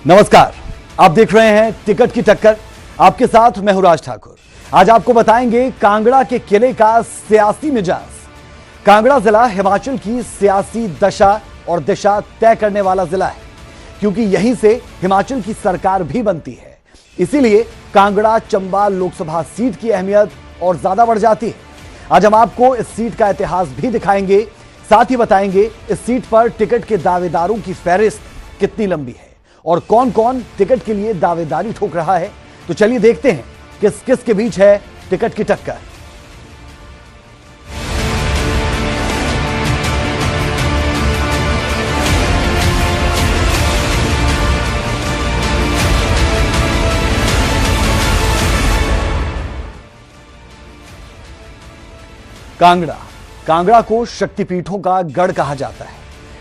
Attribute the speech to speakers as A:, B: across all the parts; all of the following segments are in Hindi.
A: नमस्कार, आप देख रहे हैं टिकट की टक्कर। आपके साथ मैं हूं राज ठाकुर। आज आपको बताएंगे कांगड़ा के किले का सियासी मिजाज। कांगड़ा जिला हिमाचल की सियासी दशा और दिशा तय करने वाला जिला है, क्योंकि यहीं से हिमाचल की सरकार भी बनती है। इसीलिए कांगड़ा चंबा लोकसभा सीट की अहमियत और ज्यादा बढ़ जाती है। आज हम आपको इस सीट का इतिहास भी दिखाएंगे, साथ ही बताएंगे इस सीट पर टिकट के दावेदारों की फहरिस्त कितनी लंबी है और कौन कौन टिकट के लिए दावेदारी ठोक रहा है। तो चलिए देखते हैं किस किस के बीच है टिकट की टक्कर। कांगड़ा को शक्तिपीठों का गढ़ कहा जाता है।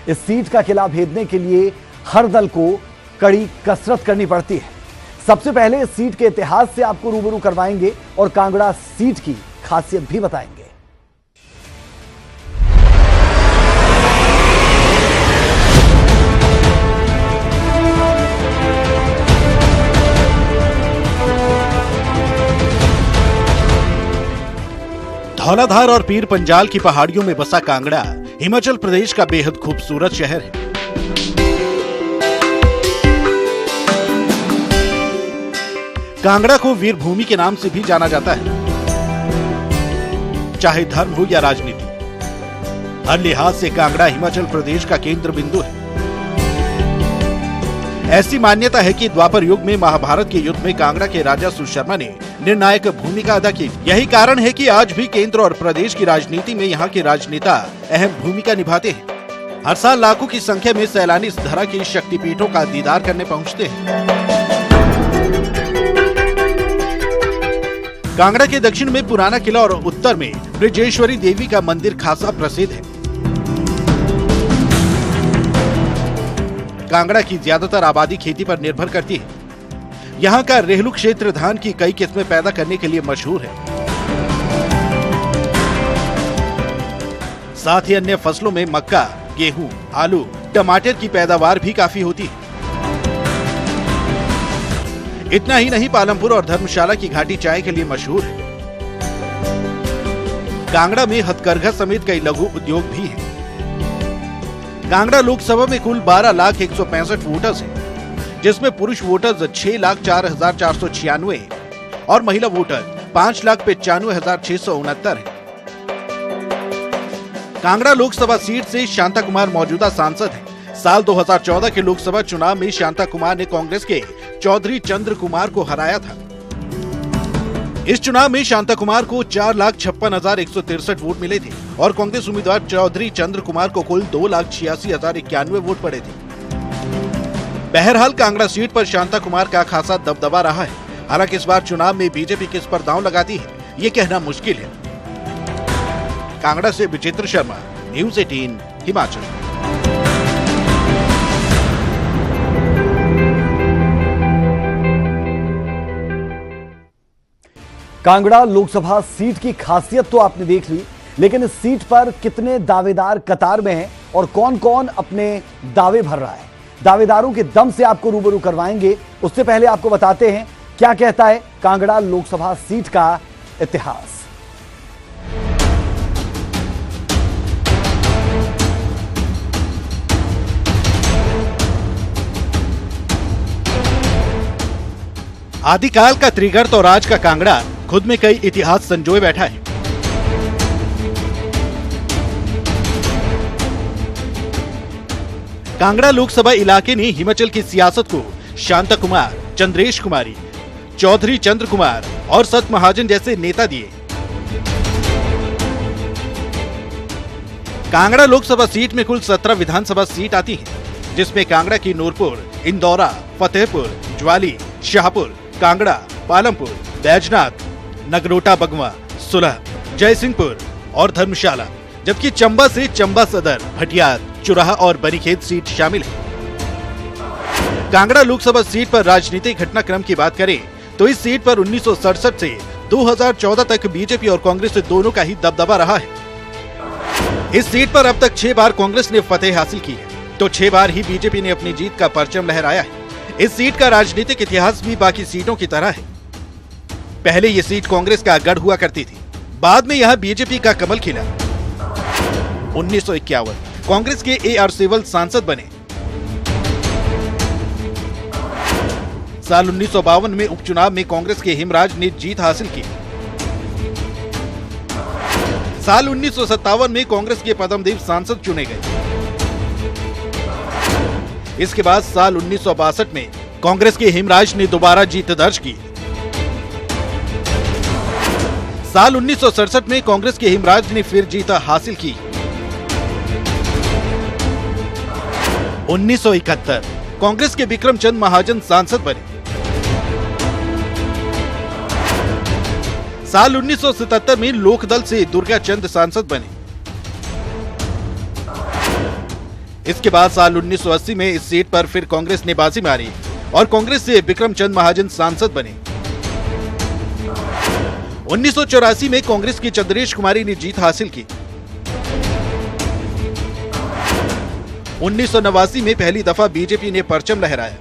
A: इस सीट का किला भेदने के लिए हर दल को कड़ी कसरत करनी पड़ती है। सबसे पहले इस सीट के इतिहास से आपको रूबरू करवाएंगे और कांगड़ा सीट की खासियत भी बताएंगे।
B: धौलाधार और पीर पंजाल की पहाड़ियों में बसा कांगड़ा हिमाचल प्रदेश का बेहद खूबसूरत शहर है। कांगड़ा को वीर भूमि के नाम से भी जाना जाता है। चाहे धर्म हो या राजनीति, हर लिहाज से कांगड़ा हिमाचल प्रदेश का केंद्र बिंदु है। ऐसी मान्यता है कि द्वापर युग में महाभारत के युद्ध में कांगड़ा के राजा सुशर्मा ने निर्णायक भूमिका अदा की। यही कारण है कि आज भी केंद्र और प्रदेश की राजनीति में यहाँ के राजनेता अहम भूमिका निभाते हैं। हर साल लाखों की संख्या में सैलानी इस धरा की शक्तिपीठों का दीदार करने पहुँचते हैं। कांगड़ा के दक्षिण में पुराना किला और उत्तर में ब्रजेश्वरी देवी का मंदिर खासा प्रसिद्ध है। कांगड़ा की ज्यादातर आबादी खेती पर निर्भर करती है। यहाँ का रेहलू क्षेत्र धान की कई किस्में पैदा करने के लिए मशहूर है। साथ ही अन्य फसलों में मक्का, गेहूं, आलू, टमाटर की पैदावार भी काफी होती है। इतना ही नहीं, पालमपुर और धर्मशाला की घाटी चाय के लिए मशहूर है। कांगड़ा में हथकरघा समेत कई लघु उद्योग भी हैं। कांगड़ा लोकसभा में कुल 12,165 वोटर्स हैं, जिसमें पुरुष वोटर्स 6,04,496 और महिला वोटर 5,95,669 हैं। कांगड़ा लोकसभा सीट से शांता कुमार मौजूदा सांसद हैं। साल 2014 के लोकसभा चुनाव में शांता कुमार ने कांग्रेस के चौधरी चंद्र कुमार को हराया था। इस चुनाव में शांता कुमार को 4,56,163 वोट मिले थे और कांग्रेस उम्मीदवार चौधरी चंद्र कुमार को कुल 2,86,091 वोट पड़े थे। बहरहाल कांगड़ा सीट पर शांता कुमार का खासा दबदबा रहा है। हालांकि इस बार चुनाव में बीजेपी किस पर दांव लगाती है, ये कहना मुश्किल है। कांगड़ा से विचित्र शर्मा, न्यूज़ 18 हिमाचल।
A: कांगड़ा लोकसभा सीट की खासियत तो आपने देख ली, लेकिन इस सीट पर कितने दावेदार कतार में हैं और कौन कौन अपने दावे भर रहा है, दावेदारों के दम से आपको रूबरू करवाएंगे। उससे पहले आपको बताते हैं क्या कहता है कांगड़ा लोकसभा सीट का इतिहास।
B: आदिकाल का त्रिगर्त और आज का कांगड़ा खुद में कई इतिहास संजोए बैठा है। कांगड़ा लोकसभा इलाके ने हिमाचल की सियासत को शांता कुमार, चंद्रेश कुमारी, चौधरी चंद्र कुमार और सत महाजन जैसे नेता दिए। कांगड़ा लोकसभा सीट में कुल 17 विधानसभा सीट आती हैं, जिसमें कांगड़ा की नूरपुर, इंदौरा, फतेहपुर, ज्वाली, शाहपुर, कांगड़ा, पालमपुर, बैजनाथ, नगरोटा बगवा, सुलह, जयसिंहपुर और धर्मशाला, जबकि चंबा से चंबा सदर, भटियात, चुराहा और बनीखेत सीट शामिल है। कांगड़ा लोकसभा सीट पर राजनीतिक घटनाक्रम की बात करें तो इस सीट पर 1967 से 2014 तक बीजेपी और कांग्रेस दोनों का ही दबदबा रहा है। इस सीट पर अब तक 6 बार कांग्रेस ने फतेह हासिल की है, तो 6 बार ही बीजेपी ने अपनी जीत का परचम लहराया है। इस सीट का राजनीतिक इतिहास भी बाकी सीटों की तरह है। पहले ये सीट कांग्रेस का गढ़ हुआ करती थी, बाद में यहां बीजेपी का कमल खिला। 1951 कांग्रेस के AR सेवल सांसद बने। साल 1952 में उपचुनाव में कांग्रेस के हिमराज ने जीत हासिल की। साल 1957 में कांग्रेस के पद्मदेव सांसद चुने गए। इसके बाद साल 1962 में कांग्रेस के हिमराज ने दोबारा जीत दर्ज की। साल 1967 में कांग्रेस के हिमराज ने फिर जीत हासिल की। 1971 कांग्रेस के विक्रमचंद महाजन सांसद बने। साल 1977 में लोकदल से दुर्गा चंद सांसद बने। इसके बाद साल 1980 में इस सीट पर फिर कांग्रेस ने बाजी मारी और कांग्रेस से विक्रमचंद महाजन सांसद बने। 1984 में कांग्रेस की चंद्रेश कुमारी ने जीत हासिल की। 1989 में पहली दफा बीजेपी ने परचम लहराया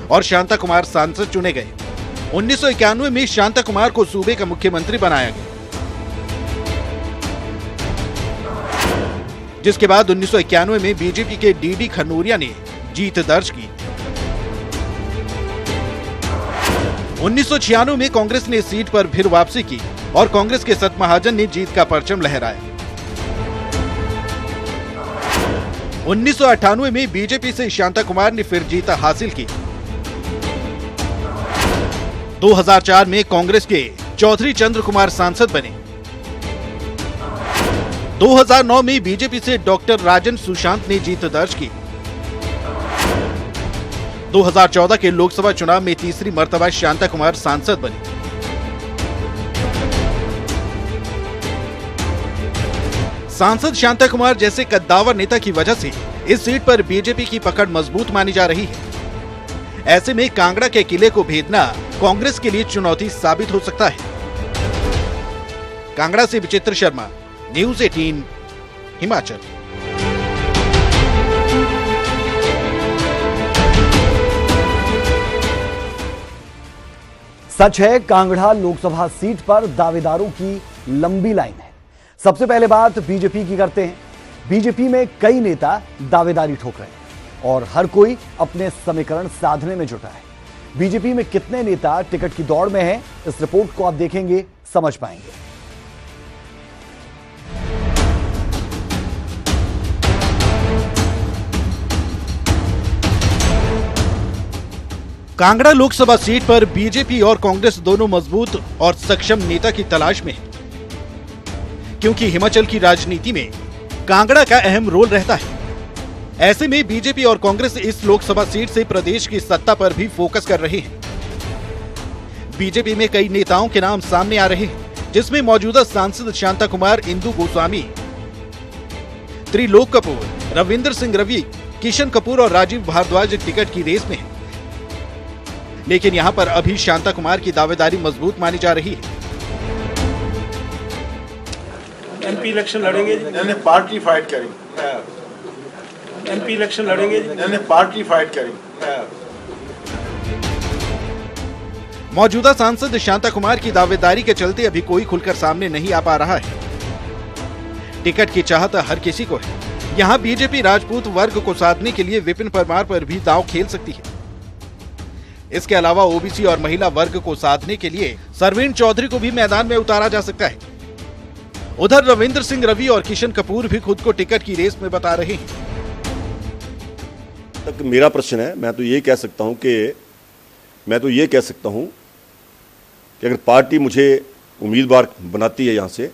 B: और शांता कुमार सांसद चुने गए। 1991 में शांता कुमार को सूबे का मुख्यमंत्री बनाया गया, जिसके बाद 1991 में बीजेपी के DD खनूरिया ने जीत दर्ज की। 1996 में कांग्रेस ने सीट पर फिर वापसी की और कांग्रेस के सत महाजन ने जीत का परचम लहराया। 1998 में बीजेपी से शांता कुमार ने फिर जीत हासिल की। 2004 में कांग्रेस के चौधरी चंद्र कुमार सांसद बने। 2009 में बीजेपी से डॉक्टर राजन सुशांत ने जीत दर्ज की। 2014 के लोकसभा चुनाव में तीसरी मर्तबा शांता कुमार सांसद बने। सांसद शांता कुमार जैसे कद्दावर नेता की वजह से इस सीट पर बीजेपी की पकड़ मजबूत मानी जा रही है। ऐसे में कांगड़ा के किले को भेदना कांग्रेस के लिए चुनौती साबित हो सकता है। कांगड़ा से विचित्र शर्मा, न्यूज़ 18 हिमाचल।
A: सच है, कांगड़ा लोकसभा सीट पर दावेदारों की लंबी लाइन है। सबसे पहले बात बीजेपी की करते हैं। बीजेपी में कई नेता दावेदारी ठोक रहे हैं और हर कोई अपने समीकरण साधने में जुटा है। बीजेपी में कितने नेता टिकट की दौड़ में हैं, इस रिपोर्ट को आप देखेंगे, समझ पाएंगे।
B: कांगड़ा लोकसभा सीट पर बीजेपी और कांग्रेस दोनों मजबूत और सक्षम नेता की तलाश में है, क्योंकि हिमाचल की राजनीति में कांगड़ा का अहम रोल रहता है। ऐसे में बीजेपी और कांग्रेस इस लोकसभा सीट से प्रदेश की सत्ता पर भी फोकस कर रहे हैं। बीजेपी में कई नेताओं के नाम सामने आ रहे हैं, जिसमें मौजूदा सांसद शांता कुमार, इंदु गोस्वामी, त्रिलोक कपूर, रविंद्र सिंह रवि, किशन कपूर और राजीव भारद्वाज टिकट की रेस में हैं। लेकिन यहां पर अभी शांता कुमार की दावेदारी मजबूत मानी जा रही है।
C: MP इलेक्शन लड़ेंगे जी।
D: मैंने पार्टी फाइट करी।
C: MP इलेक्शन लड़ेंगे जी।
D: मैंने पार्टी फाइट करी।
B: मौजूदा सांसद शांता कुमार की दावेदारी के चलते अभी कोई खुलकर सामने नहीं आ पा रहा है। टिकट की चाहत हर किसी को है। यहां बीजेपी राजपूत वर्ग को साधने के लिए विपिन परमार पर भी दांव खेल सकती है। इसके अलावा ओबीसी और महिला वर्ग को साधने के लिए सरवीण चौधरी को भी मैदान में उतारा जा सकता है। उधर रविंद्र सिंह रवि और किशन कपूर भी खुद को टिकट की रेस में बता रहे हैं।
E: तक मेरा प्रश्न है, मैं तो ये कह सकता हूं कि अगर पार्टी मुझे उम्मीदवार बनाती है यहाँ से,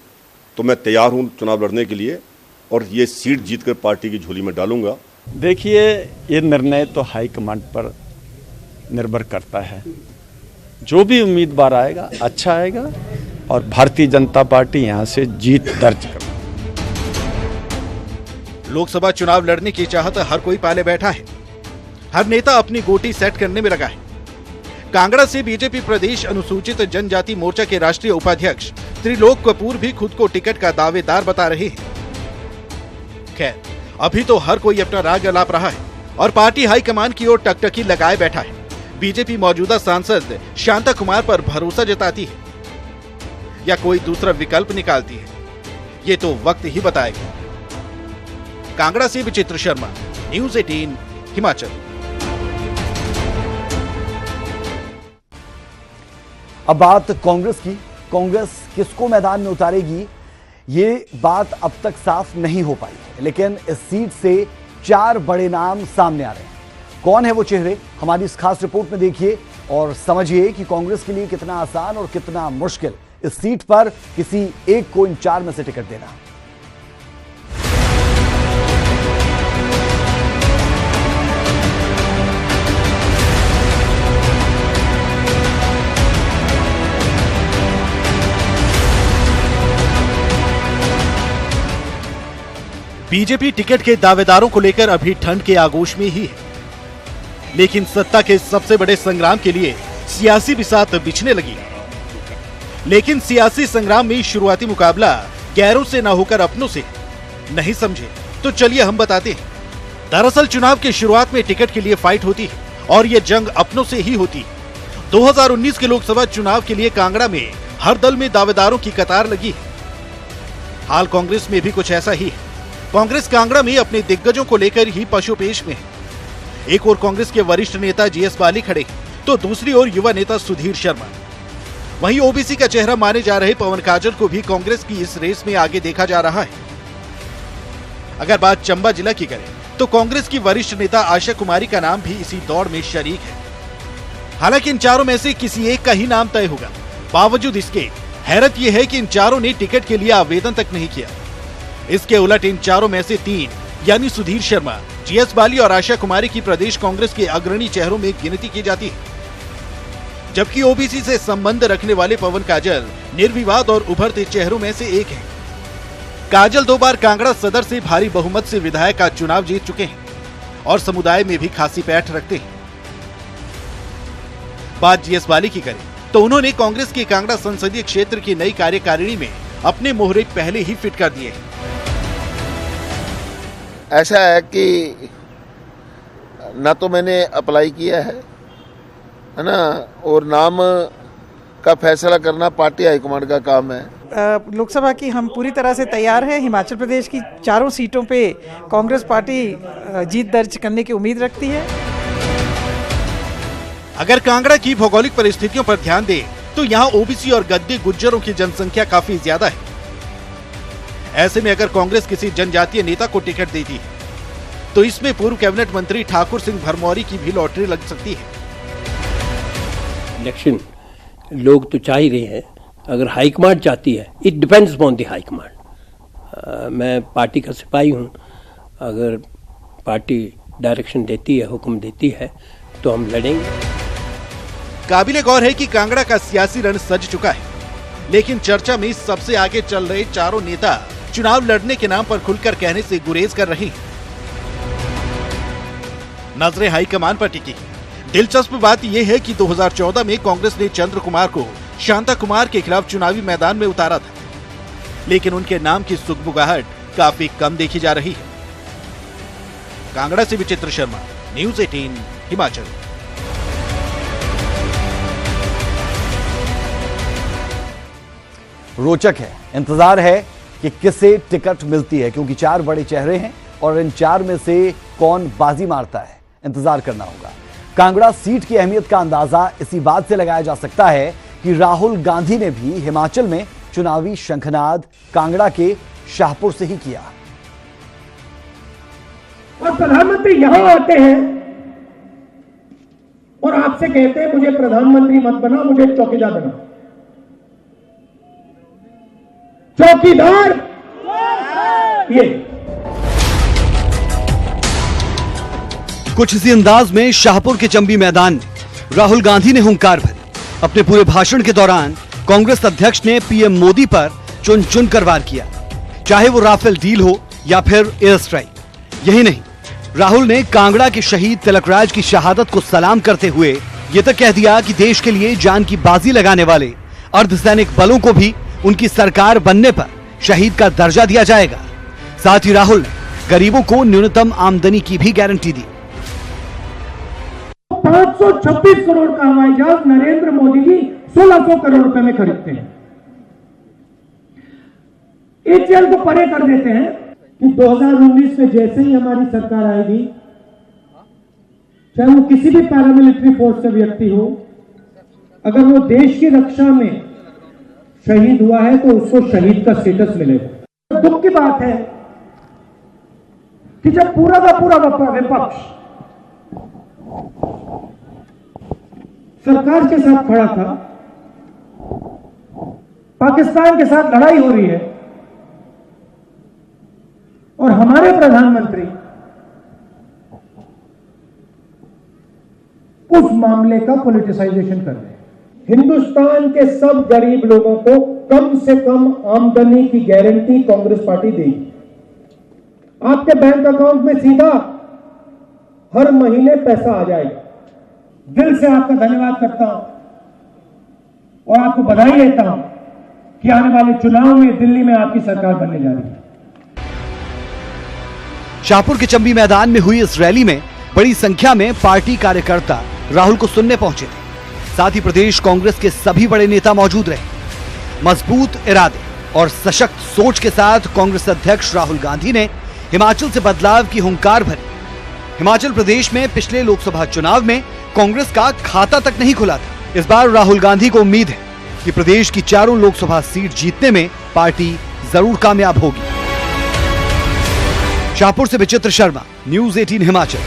E: तो मैं तैयार हूं चुनाव लड़ने के लिए और ये सीट जीतकर पार्टी की झोली में डालूंगा।
F: देखिए, ये निर्णय तो हाईकमांड पर निर्भर करता है। जो भी उम्मीदवार आएगा अच्छा आएगा और भारतीय जनता पार्टी यहां से जीत दर्ज कर।
B: लोकसभा चुनाव लड़ने की चाहत हर कोई पाले बैठा है। हर नेता अपनी गोटी सेट करने में लगा है। कांगड़ा से बीजेपी प्रदेश अनुसूचित जनजाति मोर्चा के राष्ट्रीय उपाध्यक्ष त्रिलोक कपूर भी खुद को टिकट का दावेदार बता रहे हैं। खैर, अभी तो हर कोई अपना राग अलाप रहा है और पार्टी हाईकमान की ओर टकटकी लगाए बैठा है। बीजेपी मौजूदा सांसद शांता कुमार पर भरोसा जताती है या कोई दूसरा विकल्प निकालती है, ये तो वक्त ही बताएगा। कांगड़ा से विचित्र शर्मा, न्यूज़ 18 हिमाचल।
A: अब बात कांग्रेस की। कांग्रेस किसको मैदान में उतारेगी, ये बात अब तक साफ नहीं हो पाई है, लेकिन इस सीट से 4 बड़े नाम सामने आ रहे हैं। कौन है वो चेहरे, हमारी इस खास रिपोर्ट में देखिए और समझिए कि कांग्रेस के लिए कितना आसान और कितना मुश्किल इस सीट पर किसी एक को इन 4 में से टिकट देना।
B: बीजेपी टिकट के दावेदारों को लेकर अभी ठंड के आगोश में ही है, लेकिन सत्ता के सबसे बड़े संग्राम के लिए सियासी बिसात बिछने लगी है। लेकिन सियासी संग्राम में शुरुआती मुकाबला गैरों से न होकर अपनों से। नहीं समझे तो चलिए हम बताते हैं। दरअसल चुनाव के शुरुआत में टिकट के लिए फाइट होती है और ये जंग अपनों से ही होती है। 2019 के लोकसभा चुनाव के लिए कांगड़ा में हर दल में दावेदारों की कतार लगी है। हाल कांग्रेस में भी कुछ ऐसा ही है। कांग्रेस कांगड़ा में अपने दिग्गजों को लेकर ही पशुपेश में है। एक ओर कांग्रेस के वरिष्ठ नेता जीएस बाली खड़े तो दूसरी ओर युवा नेता सुधीर शर्मा। वहीं ओबीसी का चेहरा माने जा रहे पवन काजल को भी कांग्रेस की इस रेस में आगे देखा जा रहा है। अगर बात चंबा जिला की करें तो कांग्रेस की वरिष्ठ नेता आशा कुमारी का नाम भी इसी दौड़ में शरीक है। हालांकि इन चारों में से किसी एक का ही नाम तय होगा। बावजूद इसके हैरत यह है कि इन चारों ने टिकट के लिए आवेदन तक नहीं किया। इसके उलट इन चारों में से 3 यानी सुधीर शर्मा, जीएस बाली और आशा कुमारी की प्रदेश कांग्रेस के अग्रणी चेहरों में गिनती की जाती है। जबकि ओबीसी से संबंध रखने वाले पवन काजल निर्विवाद और उभरते चेहरों में से एक है। काजल 2 बार कांगड़ा सदर से भारी बहुमत से विधायक का चुनाव जीत चुके हैं और समुदाय में भी खासी पैठ रखते हैं। बात जीएस बाली की करें तो उन्होंने कांग्रेस के कांगड़ा संसदीय क्षेत्र की नई कार्यकारिणी में अपने मोहरे पहले ही फिट कर दिए हैं।
D: ऐसा है कि ना तो मैंने अप्लाई किया है ना, और नाम का फैसला करना पार्टी हाईकमांड का काम है।
G: लोकसभा की हम पूरी तरह से तैयार हैं। हिमाचल प्रदेश की 4 सीटों पे कांग्रेस पार्टी जीत दर्ज करने की उम्मीद रखती है।
B: अगर कांगड़ा की भौगोलिक परिस्थितियों पर ध्यान दें तो यहाँ ओबीसी और गद्दी गुज्जरों की जनसंख्या काफी ज्यादा है। ऐसे में अगर कांग्रेस किसी जनजातीय नेता को टिकट देती है तो इसमें पूर्व कैबिनेट मंत्री ठाकुर सिंह भरमौरी की भी लॉटरी लग सकती है।
H: इलेक्शन लोग तो चाह ही रहे हैं, अगर हाईकमांड चाहती है, it depends upon the high command. मैं पार्टी का सिपाही हूं, अगर पार्टी डायरेक्शन देती है, हुक्म देती है तो हम लड़ेंगे।
B: काबिले गौर है कि कांगड़ा का सियासी रण सज चुका है, लेकिन चर्चा में सबसे आगे चल रहे चारों नेता चुनाव लड़ने के नाम पर खुलकर कहने से गुरेज कर रहे हैं। नजरें हाईकमान पर टिकी। दिलचस्प बात यह है कि 2014 में कांग्रेस ने चंद्र कुमार को शांता कुमार के खिलाफ चुनावी मैदान में उतारा था, लेकिन उनके नाम की सुगबुगाहट काफी कम देखी जा रही है। कांगड़ा से विचित्र शर्मा, न्यूज़ 18 हिमाचल।
A: रोचक है, इंतजार है कि किसे टिकट मिलती है, क्योंकि 4 बड़े चेहरे हैं और इन 4 में से कौन बाजी मारता है, इंतजार करना होगा। कांगड़ा सीट की अहमियत का अंदाजा इसी बात से लगाया जा सकता है कि राहुल गांधी ने भी हिमाचल में चुनावी शंखनाद कांगड़ा के शाहपुर से ही किया।
I: और प्रधानमंत्री यहां आते हैं और आपसे कहते हैं मुझे प्रधानमंत्री मत बना, मुझे चौकीदार बना। चौकीदार ये
A: कुछ इसी अंदाज में शाहपुर के चंबी मैदान में राहुल गांधी ने हुंकार भरी। अपने पूरे भाषण के दौरान कांग्रेस अध्यक्ष ने पीएम मोदी पर चुन चुन कर वार किया, चाहे वो राफेल डील हो या फिर एयर स्ट्राइक। यही नहीं, राहुल ने कांगड़ा के शहीद तिलकराज की शहादत को सलाम करते हुए ये तक कह दिया कि देश के लिए जान की बाजी लगाने वाले अर्धसैनिक बलों को भी उनकी सरकार बनने पर शहीद का दर्जा दिया जाएगा। साथ ही राहुल ने गरीबों को न्यूनतम आमदनी की भी गारंटी दी।
I: 526 करोड़ का हवाई जहाज नरेंद्र मोदी जी 1600 करोड़ रुपए में खरीदते हैं। एचएएल को परे कर देते हैं कि 2019 में जैसे ही हमारी सरकार आएगी, चाहे वो किसी भी पैरामिलिट्री फोर्स से व्यक्ति हो, अगर वो देश की रक्षा में शहीद हुआ है तो उसको शहीद का स्टेटस मिलेगा। दुख की बात है कि जब पूरा का पूरा विपक्ष सरकार के साथ खड़ा था, पाकिस्तान के साथ लड़ाई हो रही है और हमारे प्रधानमंत्री उस मामले का पॉलिटिसाइजेशन कर रहे हैं। हिंदुस्तान के सब गरीब लोगों को कम से कम आमदनी की गारंटी कांग्रेस पार्टी देगी। आपके बैंक अकाउंट में सीधा हर महीने पैसा आ जाएगा। दिल से आपका धन्यवाद करता हूं और आपको बधाई देता हूं कि आने वाले चुनाव में दिल्ली में आपकी सरकार बनने जा रही है।
A: शाहपुर के चंबी मैदान में हुई इस रैली में बड़ी संख्या में पार्टी कार्यकर्ता राहुल को सुनने पहुंचे थे। साथ ही प्रदेश कांग्रेस के सभी बड़े नेता मौजूद रहे। मजबूत इरादे और सशक्त सोच के साथ कांग्रेस अध्यक्ष राहुल गांधी ने हिमाचल से बदलाव की हुंकार भरी। हिमाचल प्रदेश में पिछले लोकसभा चुनाव में कांग्रेस का खाता तक नहीं खुला था। इस बार राहुल गांधी को उम्मीद है कि प्रदेश की चारों लोकसभा सीट जीतने में पार्टी जरूर कामयाब होगी। शाहपुर से विचित्र शर्मा, न्यूज़ 18 हिमाचल।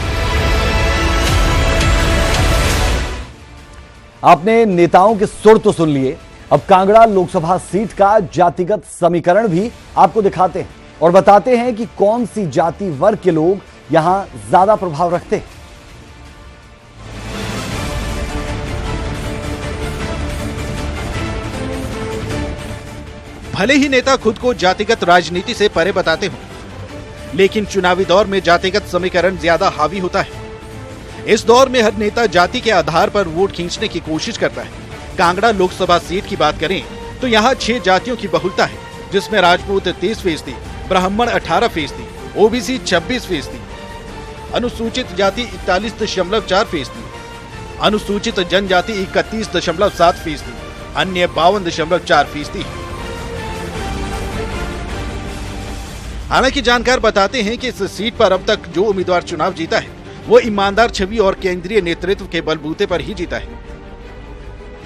A: आपने नेताओं के सुर तो सुन लिए, अब कांगड़ा लोकसभा सीट का जातिगत समीकरण भी आपको दिखाते हैं और बताते हैं कि कौन सी जाति वर्ग के लोग यहां ज्यादा प्रभाव रखते हैं।
B: भले ही नेता खुद को जातिगत राजनीति से परे बताते हो, लेकिन चुनावी दौर में जातिगत समीकरण ज्यादा हावी होता है। इस दौर में हर नेता जाति के आधार पर वोट खींचने की कोशिश करता है। कांगड़ा लोकसभा सीट की बात करें तो यहाँ 6 जातियों की बहुलता है, जिसमें राजपूत 30%, ब्राह्मण 18%, ओबीसी 26%, अनुसूचित जाति 41.4%, अनुसूचित जनजाति 31.7%, अन्य 52.4%। हालांकि जानकार बताते हैं कि इस सीट पर अब तक जो उम्मीदवार चुनाव जीता है वो ईमानदार छवि और केंद्रीय नेतृत्व के बलबूते पर ही जीता है।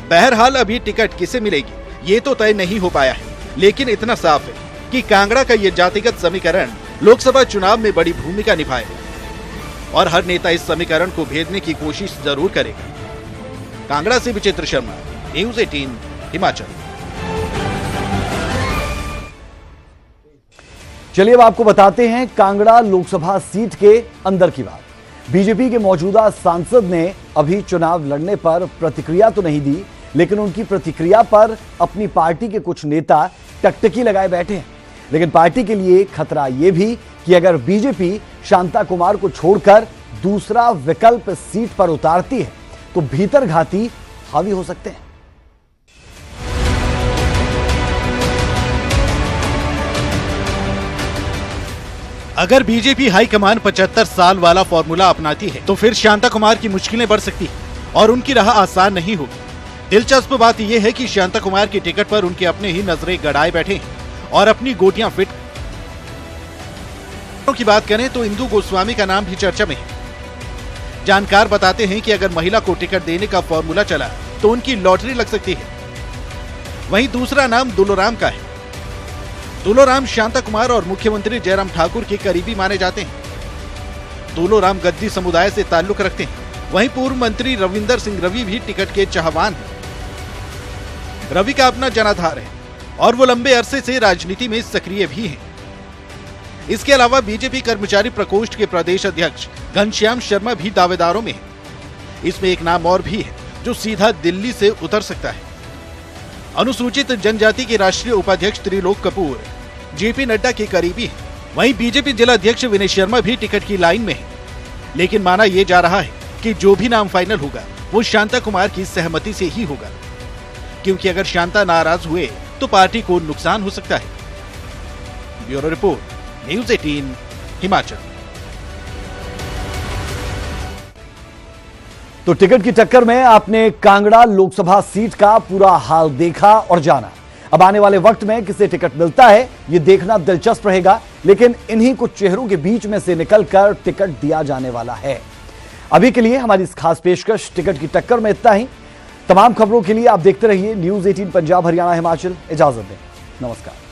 B: बहरहाल अभी टिकट किसे मिलेगी ये तो तय नहीं हो पाया है, लेकिन इतना साफ है कि कांगड़ा का ये जातिगत समीकरण लोकसभा चुनाव में बड़ी भूमिका निभाएगा और हर नेता इस समीकरण को भेदने की कोशिश जरूर करेगा। कांगड़ा से विचित्र शर्मा, न्यूज़ 18 हिमाचल।
A: चलिए अब आपको बताते हैं कांगड़ा लोकसभा सीट के अंदर की बात। बीजेपी के मौजूदा सांसद ने अभी चुनाव लड़ने पर प्रतिक्रिया तो नहीं दी, लेकिन उनकी प्रतिक्रिया पर अपनी पार्टी के कुछ नेता टकटकी लगाए बैठे हैं। लेकिन पार्टी के लिए खतरा यह भी कि अगर बीजेपी शांता कुमार को छोड़कर दूसरा विकल्प सीट पर उतारती है तो भीतर घाती हावी हो सकते हैं।
B: अगर बीजेपी हाईकमान 75 साल वाला फॉर्मूला अपनाती है तो फिर शांता कुमार की मुश्किलें बढ़ सकती है और उनकी राह आसान नहीं होगी। दिलचस्प बात यह है कि शांता कुमार की टिकट पर उनके अपने ही नजरें गड़ाए बैठे हैं और अपनी गोटियां फिट की बात करें तो इंदु गोस्वामी का नाम भी चर्चा में है। जानकार बताते हैं कि अगर महिला को टिकट देने का फॉर्मूला चला तो उनकी लॉटरी लग सकती है। वहीं दूसरा नाम दुलोराम का है। दुलोराम शांता कुमार और मुख्यमंत्री जयराम ठाकुर के करीबी माने जाते हैं। दुलोराम गद्दी समुदाय से ताल्लुक रखते हैं। वहीं पूर्व मंत्री रविंदर सिंह रवि भी टिकट के चाहवान हैं। रवि का अपना जनाधार है और वो लंबे अरसे से राजनीति में सक्रिय भी हैं। इसके अलावा बीजेपी कर्मचारी प्रकोष्ठ के प्रदेश अध्यक्ष घनश्याम शर्मा भी दावेदारों में हैं। इसमें एक नाम और भी है जो सीधा दिल्ली से उतर सकता है। अनुसूचित जनजाति के राष्ट्रीय उपाध्यक्ष त्रिलोक कपूर जेपी नड्डा के करीबी हैं। वहीं बीजेपी जिला अध्यक्ष विनय शर्मा भी टिकट की लाइन में है। लेकिन माना यह जा रहा है कि जो भी नाम फाइनल होगा वो शांता कुमार की सहमति से ही होगा, क्योंकि अगर शांता नाराज हुए तो पार्टी को नुकसान हो सकता है। Bureau report, news 18 Himachal. Himachal.
A: तो टिकट की टक्कर में आपने कांगड़ा लोकसभा सीट का पूरा हाल देखा और जाना। अब आने वाले वक्त में किसे टिकट मिलता है यह देखना दिलचस्प रहेगा, लेकिन इन्हीं कुछ चेहरों के बीच में से निकलकर टिकट दिया जाने वाला है। अभी के लिए हमारी इस खास पेशकश टिकट की टक्कर में इतना ही। तमाम खबरों के लिए आप देखते रहिए न्यूज़ 18 पंजाब हरियाणा हिमाचल। इजाजत दें, नमस्कार।